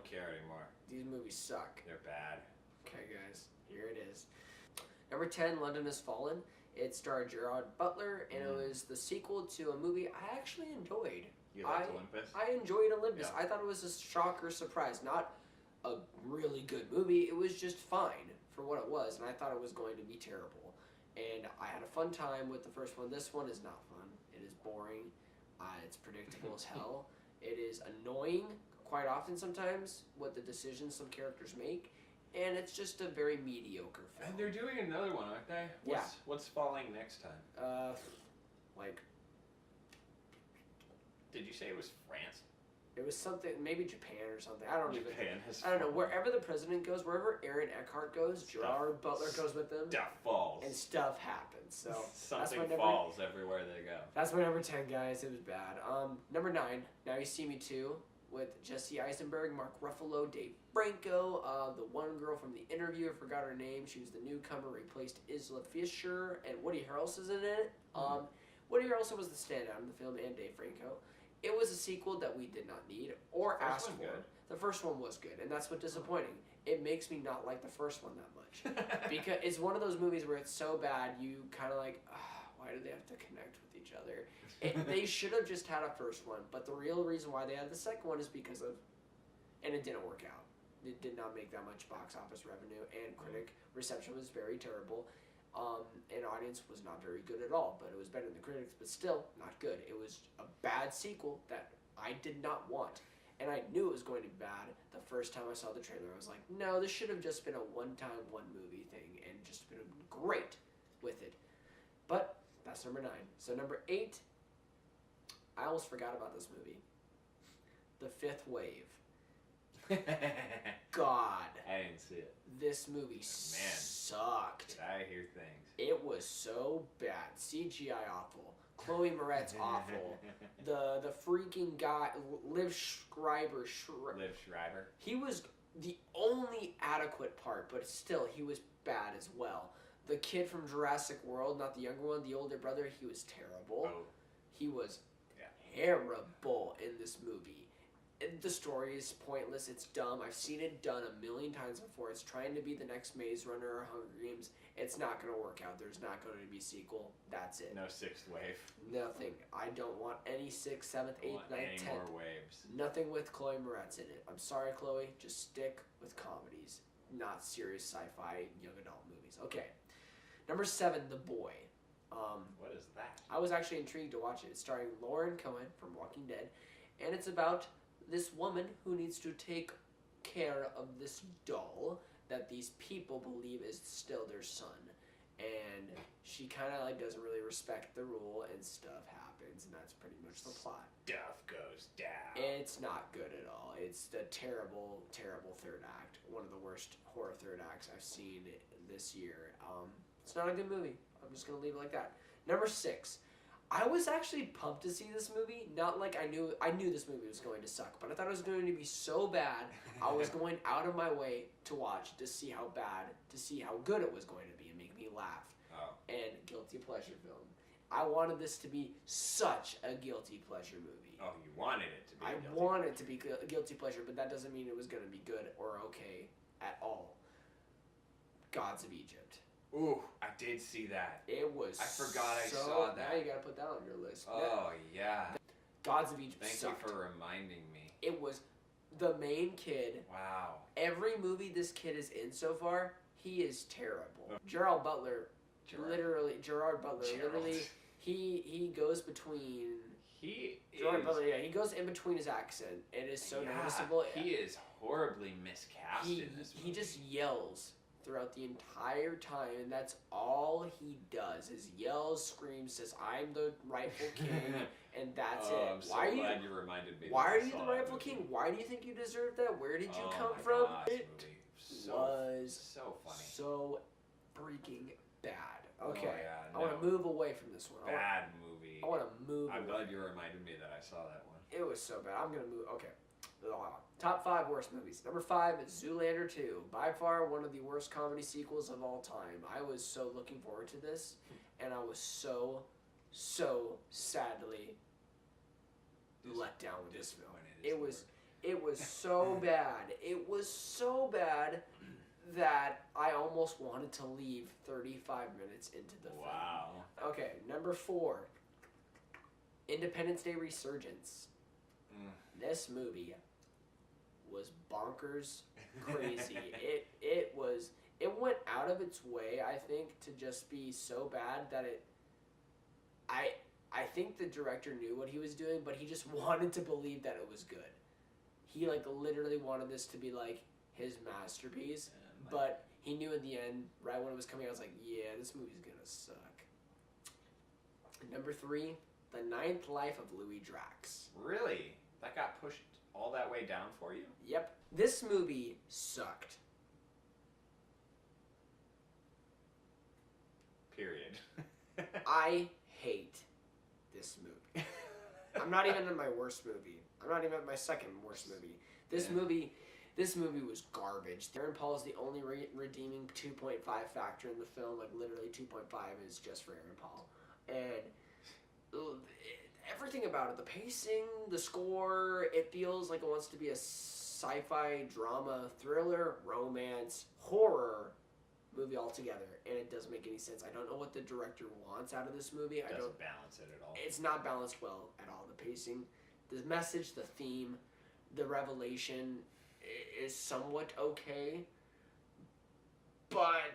don't care anymore. These movies suck. They're bad. Okay, guys, here it is. Number 10, London Has Fallen. It starred Gerard Butler, and it was the sequel to a movie I actually enjoyed. You liked Olympus? I enjoyed Olympus. Yeah. I thought it was a shocker surprise. Not a really good movie. It was just fine for what it was, and I thought it was going to be terrible. And I had a fun time with the first one. This one is not fun. It is boring. It's predictable as hell. It is annoying quite often sometimes what the decisions some characters make. And it's just a very mediocre film. And they're doing another one, aren't they? What's falling next time? Like, Did you say it was France? it was something, maybe Japan or something. I don't know. Fallen. Wherever the president goes, wherever Aaron Eckhart goes, Gerard Butler goes with them. Stuff falls. And stuff happens. So Something falls everywhere they go. That's my number 10, guys. It was bad. Number 9, Now You See Me Too, with Jesse Eisenberg, Mark Ruffalo, Dave Franco, the one girl from The Interview, I forgot her name. She was the newcomer, replaced Isla Fisher, and Woody Harrelson's in it. Woody Harrelson was the standout in the film, and Dave Franco. It was a sequel that we did not need or ask for. Good. The first one was good, and that's what's disappointing. It makes me not like the first one that much. Because it's one of those movies where it's so bad, you kind of like, why do they have to connect with each other? They should have just had a first one, but the real reason why they had the second one is because of, and it didn't work out. It did not make that much box office revenue, and critic reception was very terrible. And audience was not very good at all, but it was better than the critics, but still not good. It was a bad sequel that I did not want, and I knew it was going to be bad the first time I saw the trailer. I was like, no, this should have just been a one-time, one-movie thing, and just been great with it. But that's number 9. So number 8, I almost forgot about this movie. The Fifth Wave. God. I didn't see it. This movie sucked. I hear things. It was so bad. CGI awful. Chloe Moretz awful. The freaking guy, Liv Schreiber. He was the only adequate part, but still, he was bad as well. The kid from Jurassic World, not the younger one, the older brother, he was terrible. Oh. He was terrible in this movie. The story is pointless. It's dumb. I've seen it done a million times before. It's trying to be the next Maze Runner or Hunger Games. It's not going to work out. There's not going to be a sequel. That's it. No 6th wave. Nothing. I don't want any 6th, 7th, 8th, 9th, 10th. More waves. Nothing with Chloe Moretz in it. I'm sorry, Chloe. Just stick with comedies, not serious sci-fi young adult movies. Okay. Number 7, The Boy. What is that? I was actually intrigued to watch it. It's starring Lauren Cohen from Walking Dead, and it's about this woman who needs to take care of this doll that these people believe is still their son. And she kind of like doesn't really respect the rule, and stuff happens, and that's pretty much the plot. Stuff goes down. It's not good at all. It's a terrible, terrible third act. One of the worst horror third acts I've seen this year. It's not a good movie. I'm just going to leave it like that. Number 6. I was actually pumped to see this movie. Not like I knew this movie was going to suck, but I thought it was going to be so bad. I was going out of my way to watch, to see how good it was going to be and make me laugh. Oh. And guilty pleasure film. I wanted this to be such a guilty pleasure movie. Oh, you wanted it to be. I wanted it to be a guilty pleasure, but that doesn't mean it was going to be good or okay at all. Gods of Egypt. Ooh, I did see that. It was. I forgot I saw that. Now you got to put that on your list. Oh, yeah. Gods of Egypt Thank sucked. you for reminding me. It was the main kid. Wow. Every movie this kid is in so far, he is terrible. Gerard Butler, literally, he goes between. Gerard Butler, he goes in between his accent. It is so noticeable. He is horribly miscast in this movie. He just yells throughout the entire time, and that's all he does is yells, screams, says, "I'm the rightful king," and that's it. I'm so glad you reminded me. Why are you the rightful king? Why do you think you deserve that? Where did you come from? It was so funny. So freaking bad. Okay, Oh, yeah, I want to move away from this one. Bad movie. I want to move I'm away. glad you reminded me that I saw that one. It was so bad. I'm going to move. Okay. Top 5 worst movies. Number 5 is Zoolander 2. By far one of the worst comedy sequels of all time. I was so looking forward to this, and I was so sadly let down with this film. It was so bad. It was so bad that I almost wanted to leave 35 minutes into the film. Wow. Okay, number 4. Independence Day Resurgence. This movie was bonkers crazy. It went out of its way, I think, to just be so bad that I think the director knew what he was doing, but he just wanted to believe that it was good. He like literally wanted this to be like his masterpiece, but he knew in the end, right when it was coming out, I was like, yeah, this movie's gonna suck. Number 3, The Ninth Life of Louis Drax. Really? That got pushed all that way down for you? Yep. This movie sucked. Period. I hate this movie. I'm not even in my worst movie. I'm not even in my second worst movie. This movie was garbage. Aaron Paul is the only redeeming 2.5 factor in the film. Like literally 2.5 is just for Aaron Paul. And everything about it, the pacing, the score, it feels like it wants to be a sci-fi drama, thriller, romance, horror movie altogether, and it doesn't make any sense. I don't know what the director wants out of this movie. It doesn't balance it at all. It's not balanced well at all. The pacing, the message, the theme, the revelation is somewhat okay, but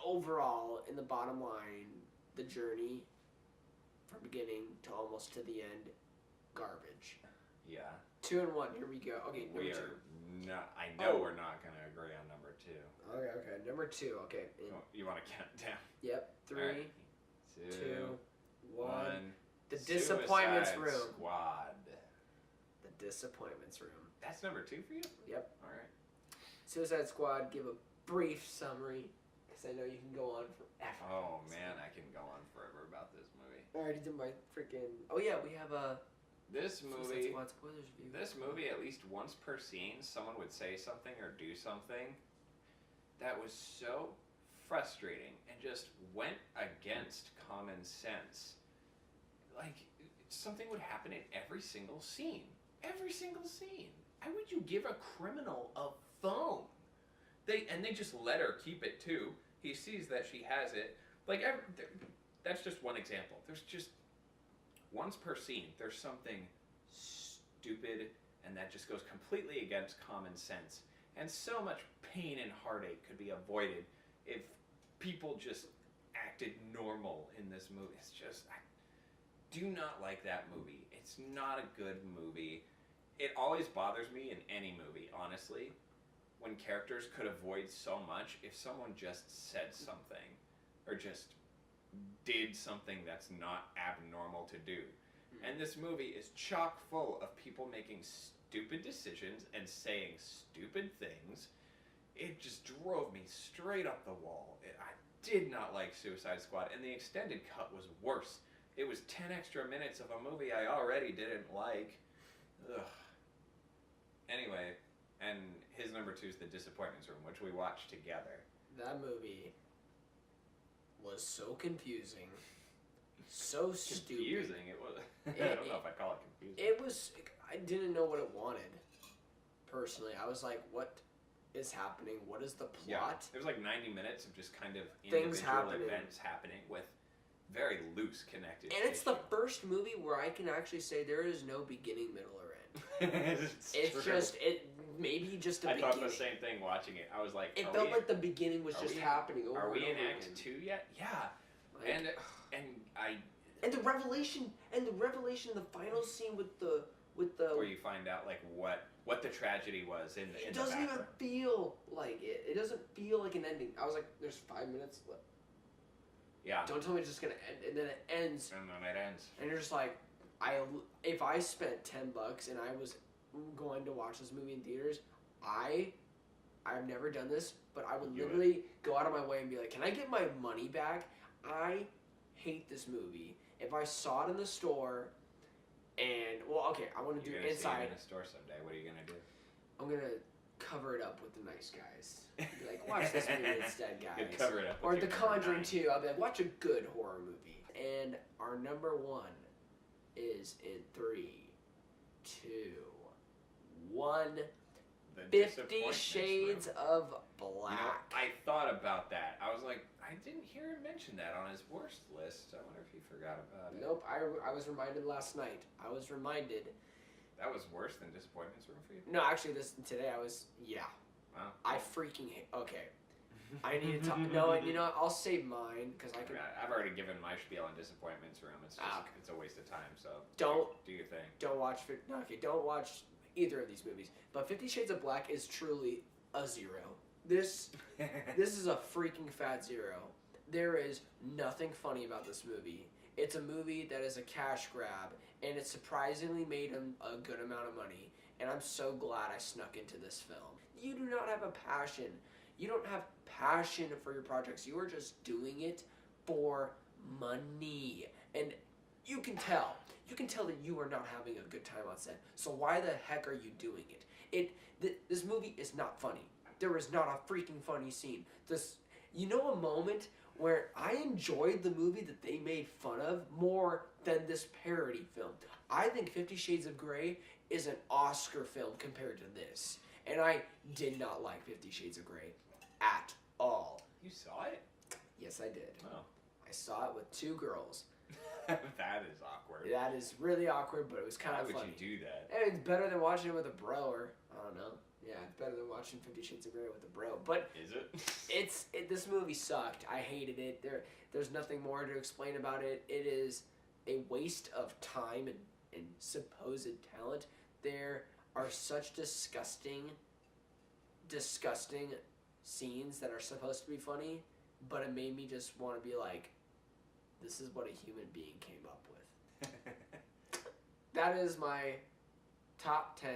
overall, in the bottom line, the journey from beginning to almost to the end, garbage. Yeah. 2 and 1. Here we go. Okay, number We 2. are not. I know we're not going to agree on number 2. Okay. Number 2. Okay. You want to count down? Yep. 3, Right. 2, 1. The Suicide Disappointments Room. Squad. The Disappointments Room. That's number 2 for you? Yep. All right. Suicide Squad. Give a brief summary, because I know you can go on forever. Oh man, I can go on forever about this movie. I already did my freaking. Oh yeah, we have a This Suicide movie. Squad spoilers review. This movie, at least once per scene, someone would say something or do something that was so frustrating and just went against common sense. Like, something would happen in every single scene. Every single scene. Why would you give a criminal a phone? They just let her keep it too. He sees that she has it. Like, that's just one example. There's just once per scene, there's something stupid and that just goes completely against common sense. And so much pain and heartache could be avoided if people just acted normal in this movie. It's just, I do not like that movie. It's not a good movie. It always bothers me in any movie, honestly, when characters could avoid so much if someone just said something or just did something that's not abnormal to do. And this movie is chock full of people making stupid decisions and saying stupid things. It just drove me straight up the wall. I did not like Suicide Squad, and the extended cut was worse. It was 10 extra minutes of a movie I already didn't like. Ugh. Anyway, and his number 2 is The Disappointments Room, which we watched together. That movie was so confusing, so stupid. Confusing? It was. I don't know if I call it confusing. It was. I didn't know what it wanted. Personally, I was like, "What is happening? What is the plot?" Yeah, there was like 90 minutes of just kind of Things individual happening. events happening with very loose connected. And it's the tissue. first movie where I can actually say there is no beginning, middle, or end. It's true. just maybe just a I beginning. thought the same thing watching it. I was like, It felt like the beginning was are just we- happening over are we and in over Act again. 2 yet? Yeah. Like, And I and the revelation in the final scene with the where you find out like what the tragedy was in it the doesn't even background. feel like it. It doesn't feel like an ending. I was like, there's 5 minutes left. Yeah. Don't tell me it's just gonna end, and then it ends, And then it ends. and you're just like, if I spent $10 and I was going to watch this movie in theaters, I've never done this, but I would You literally go out of my way and be like, can I get my money back? I hate this movie. If I saw it in the store, and well, okay, I want to do You're gonna see inside. it in a store someday. What are you gonna do? I'm gonna cover it up with the nice guys. Be like, watch this movie instead, guys. You'd cover it up with Or your The number Conjuring 9. 2. I'll be like, watch a good horror movie. And our number 1 is in 3, 2, 1. one, The 50 Disappointments Shades Room. of You know, Black. I thought about that. I was like, I didn't hear him mention that on his worst list. I wonder if he forgot about it. Nope, I was reminded last night. I was reminded. That was worse than Disappointments Room for you? No, actually, today I was, yeah. Wow. I freaking hate, okay. I need to talk, no, and you know what, I'll save mine, because I can, I've already given my spiel on Disappointments Room. It's just, Ah. it's a waste of time, so Don't- do your thing. don't watch, no, okay, don't watch either of these movies. But 50 Shades of Black is truly a zero. This is a freaking fat zero. There is nothing funny about this movie. It's a movie that is a cash grab, and it surprisingly made him a good amount of money. And I'm so glad I snuck into this film. You do not have a passion. You don't have passion for your projects. You are just doing it for money. And you can tell. You can tell that you are not having a good time on set. So why the heck are you doing it? This movie is not funny. There is not a freaking funny scene. You know a moment where I enjoyed the movie that they made fun of more than this parody film. I think 50 Shades of Grey is an Oscar film compared to this. And I did not like 50 Shades of Grey at all. You saw it? Yes, I did. Oh. I saw it with two girls. That is awkward. That is really awkward, but it was kind Why of would funny. you do that? And it's better than watching it with a bro, or I don't know. Yeah, it's better than watching 50 Shades of Grey with a bro. But Is it? this movie sucked. I hated it. There's nothing more to explain about it. It is a waste of time and supposed talent. There are such disgusting scenes that are supposed to be funny, but it made me just want to be like, this is what a human being came up with. That is my top 10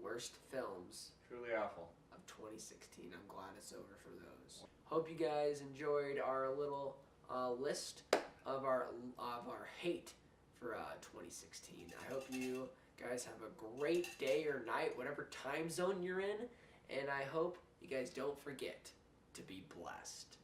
worst films Truly awful. of 2016. I'm glad it's over for those. Hope you guys enjoyed our little list of our hate for 2016. I hope you guys have a great day or night, whatever time zone you're in, and I hope you guys don't forget to be blessed.